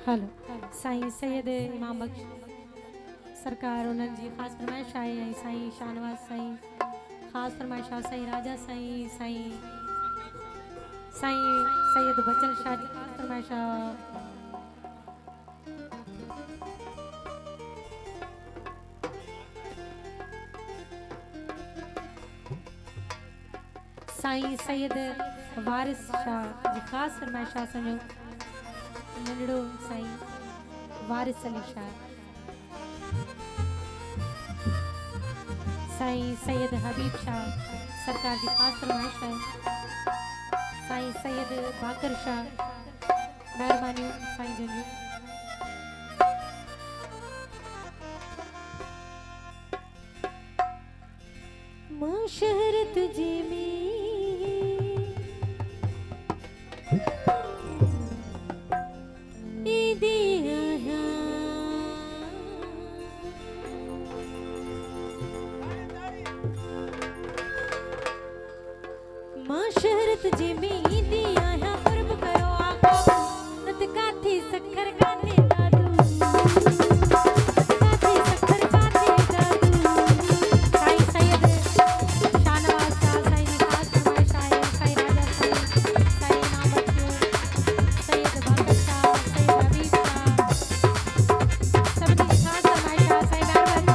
hello Sai Syed इमाम बख्श सरकार उन्हनि जी ख़ासि फरमाइश आहे ऐं साईं शाहनवाज़ साईं ख़ासि फरमाइश आहे साईं राजा साईं साईं साईं सैयद बचन शाह जी ख़ासि फरमाइश आहे साईं सैयद वारिस शाह जी ख़ासि फरमाइश आहे असांजो नंढड़ो साईं वारिस अली शाह साईं सैयद हबीब शाह सरकार की खास फरमाइश है साईं सैयद बाकर शाह मेहरबानी साईं जन मां शहरत जी में मां शहरत जी में ईंदी आहियां पर्व कयो आका नत काथी सखर काथे दादू काथी सखर काथे दादू साईं सैयद शाहनवाज़ शाह साईं जी ख़ासि फरमाइश आहे साईं राजा साईं साईं इमाम बख्श सैयद बाकर शाह सैयद हबीब शाह सभिनी जी ख़ासि फरमाइश आहे साईं मेहरबानी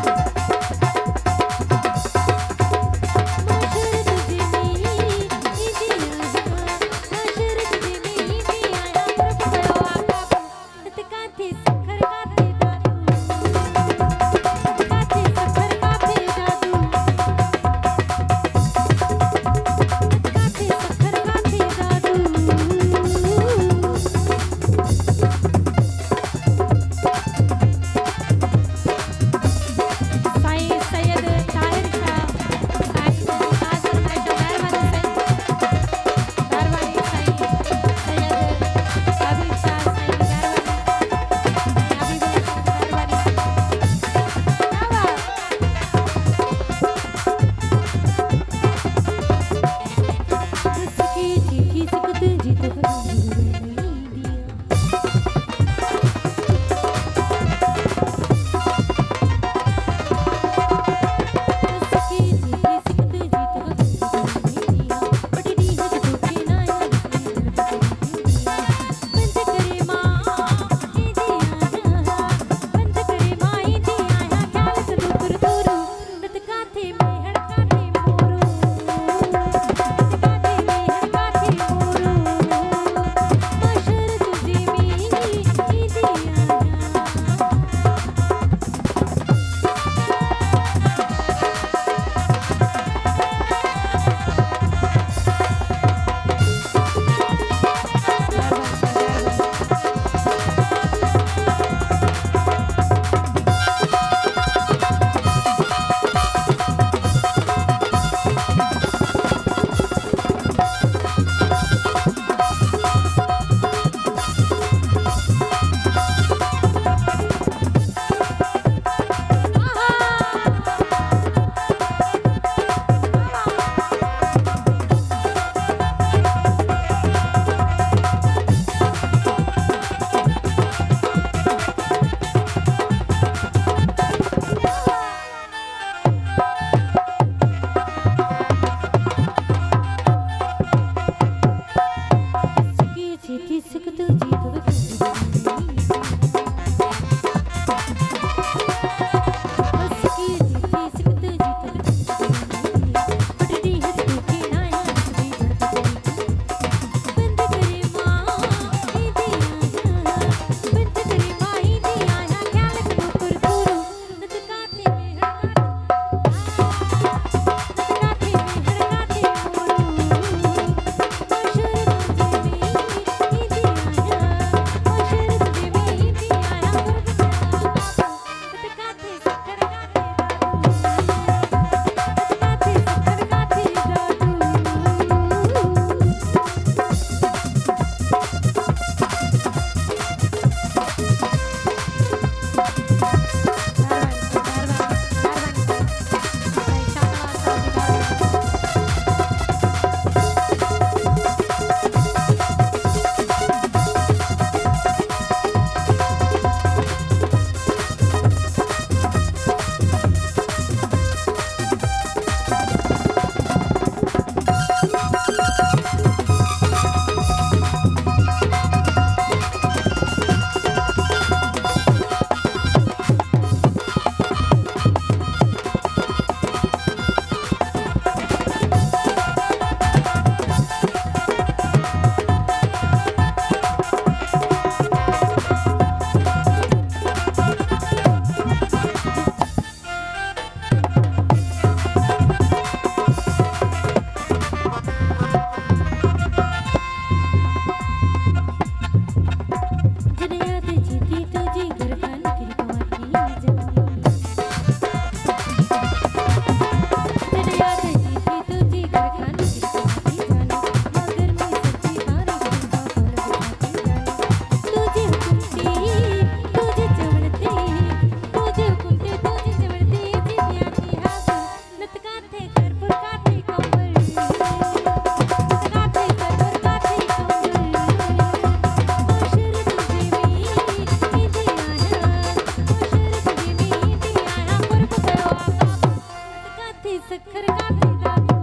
दादी